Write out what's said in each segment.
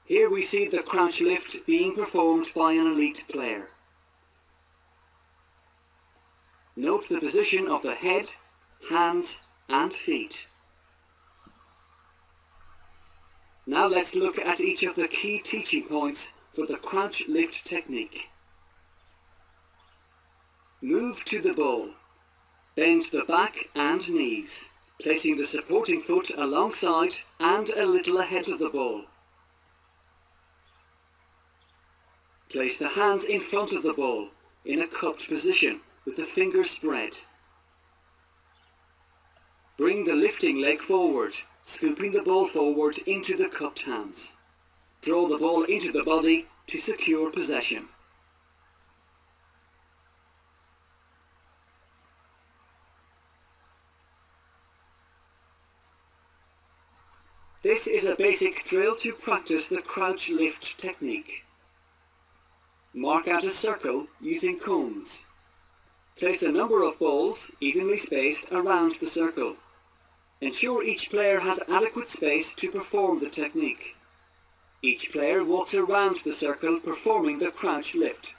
Here we see the crouch lift being performed by an elite player. Note the position of the head, hands and feet. Now let's look at each of the key teaching points for the crouch lift technique. Move to the ball. Bend the back and knees, placing the supporting foot alongside and a little ahead of the ball. Place the hands in front of the ball in a cupped position with the fingers spread. Bring the lifting leg forward, scooping the ball forward into the cupped hands. Draw the ball into the body to secure possession. This is a basic drill to practice the crouch lift technique. Mark out a circle using cones. Place a number of balls, evenly spaced, around the circle. Ensure each player has adequate space to perform the technique. Each player walks around the circle performing the crouch lift.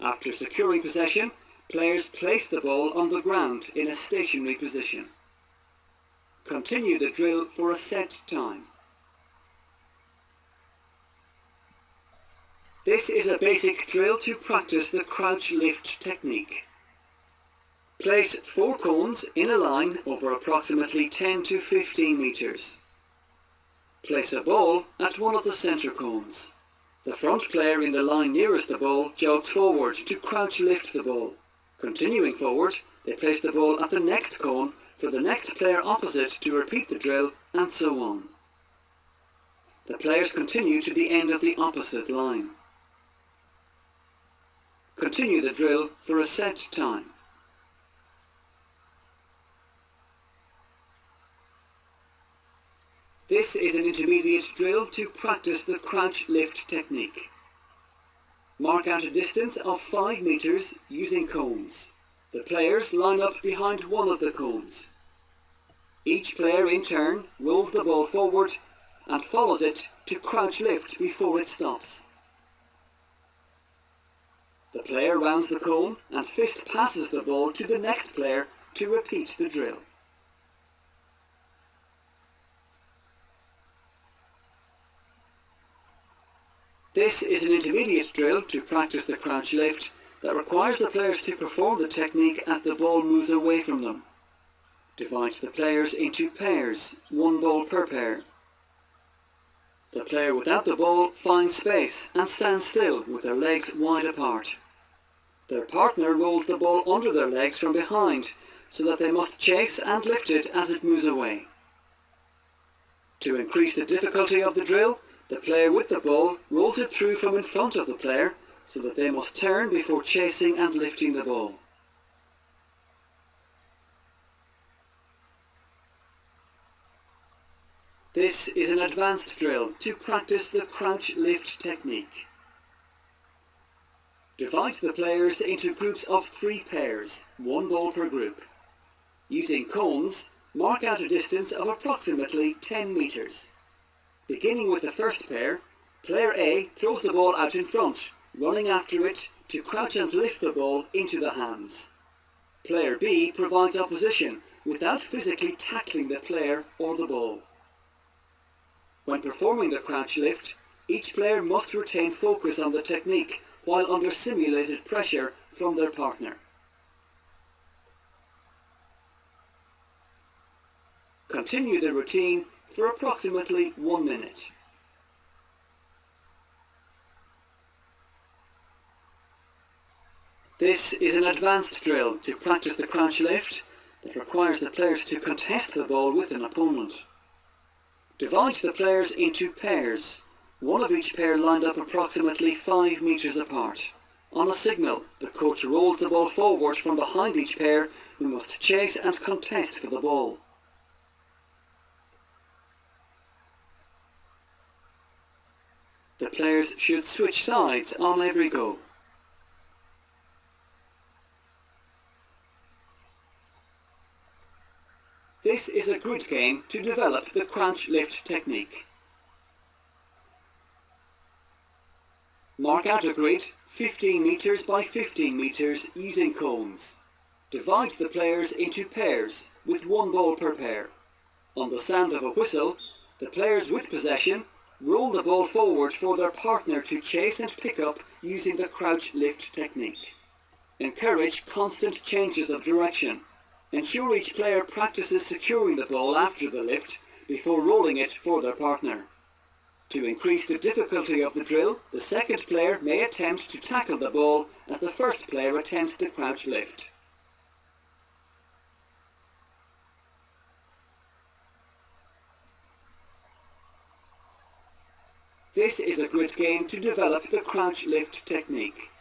After securing possession, players place the ball on the ground in a stationary position. Continue the drill for a set time. This is a basic drill to practice the crouch lift technique. Place 4 cones in a line over approximately 10 to 15 meters. Place a ball at one of the center cones. The front player in the line nearest the ball jogs forward to crouch lift the ball. Continuing forward, they place the ball at the next cone for the next player opposite to repeat the drill, and so on. The players continue to the end of the opposite line. Continue the drill for a set time. This is an intermediate drill to practice the crouch lift technique. Mark out a distance of 5 meters using cones. The players line up behind one of the cones. Each player in turn rolls the ball forward and follows it to crouch lift before it stops. The player rounds the cone and fist passes the ball to the next player to repeat the drill. This is an intermediate drill to practice the crouch lift that requires the players to perform the technique as the ball moves away from them. Divide the players into pairs, 1 ball per pair. The player without the ball finds space and stands still with their legs wide apart. Their partner rolls the ball under their legs from behind so that they must chase and lift it as it moves away. To increase the difficulty of the drill, the player with the ball rolls it through from in front of the player so that they must turn before chasing and lifting the ball. This is an advanced drill to practice the crouch lift technique. Divide the players into groups of 3 pairs, 1 ball per group. Using cones, mark out a distance of approximately 10 meters. Beginning with the first pair, player A throws the ball out in front, running after it to crouch and lift the ball into the hands. Player B provides opposition without physically tackling the player or the ball. When performing the crouch lift, each player must retain focus on the technique while under simulated pressure from their partner. Continue the routine for approximately 1 minute. This is an advanced drill to practice the crouch lift that requires the players to contest the ball with an opponent. Divide the players into pairs, 1 of each pair lined up approximately 5 meters apart. On a signal, the coach rolls the ball forward from behind each pair, who must chase and contest for the ball. The players should switch sides on every go. This is a grid game to develop the crouch lift technique. Mark out a grid 15 metres by 15 metres using cones. Divide the players into pairs with one ball per pair. On the sound of a whistle, the players with possession roll the ball forward for their partner to chase and pick up using the crouch lift technique. Encourage constant changes of direction. Ensure each player practices securing the ball after the lift before rolling it for their partner. To increase the difficulty of the drill, the second player may attempt to tackle the ball as the first player attempts the crouch lift. This is a grid game to develop the crouch lift technique.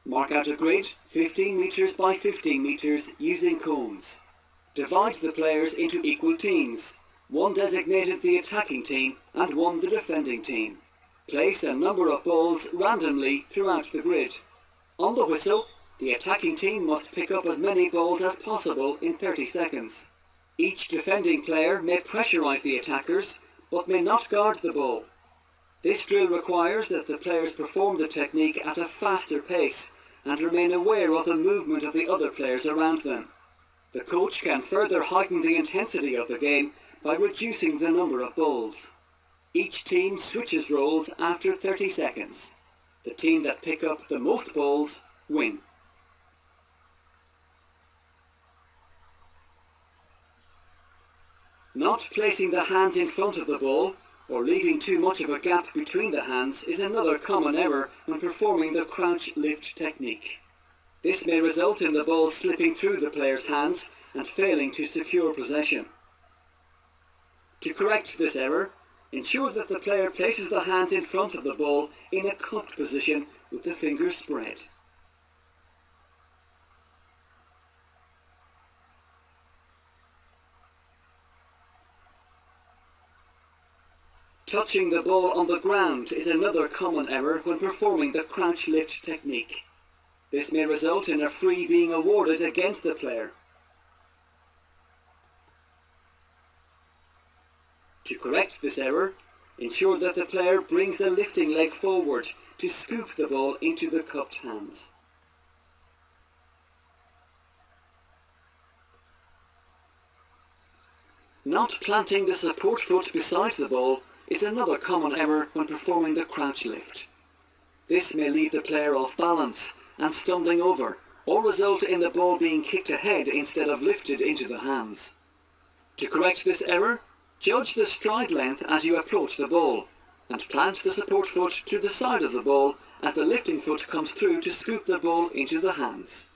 Mark out a grid 15 metres by 15 metres using cones. Divide the players into equal teams. One designated the attacking team and one the defending team. Place a number of balls randomly throughout the grid. On the whistle, the attacking team must pick up as many balls as possible in 30 seconds. Each defending player may pressurise the attackers, but may not guard the ball. This drill requires that the players perform the technique at a faster pace and remain aware of the movement of the other players around them. The coach can further heighten the intensity of the game by reducing the number of balls. Each team switches roles after 30 seconds. The team that pick up the most balls win. Not placing the hands in front of the ball or leaving too much of a gap between the hands is another common error when performing the crouch lift technique. This may result in the ball slipping through the player's hands and failing to secure possession. To correct this error, ensure that the player places the hands in front of the ball in a cupped position with the fingers spread. Touching the ball on the ground is another common error when performing the crouch lift technique. This may result in a free being awarded against the player. To correct this error, ensure that the player brings the lifting leg forward to scoop the ball into the cupped hands. Not planting the support foot beside the ball is another common error when performing the crouch lift. This may leave the player off balance and stumbling over, or result in the ball being kicked ahead instead of lifted into the hands. To correct this error, judge the stride length as you approach the ball, and plant the support foot to the side of the ball as the lifting foot comes through to scoop the ball into the hands.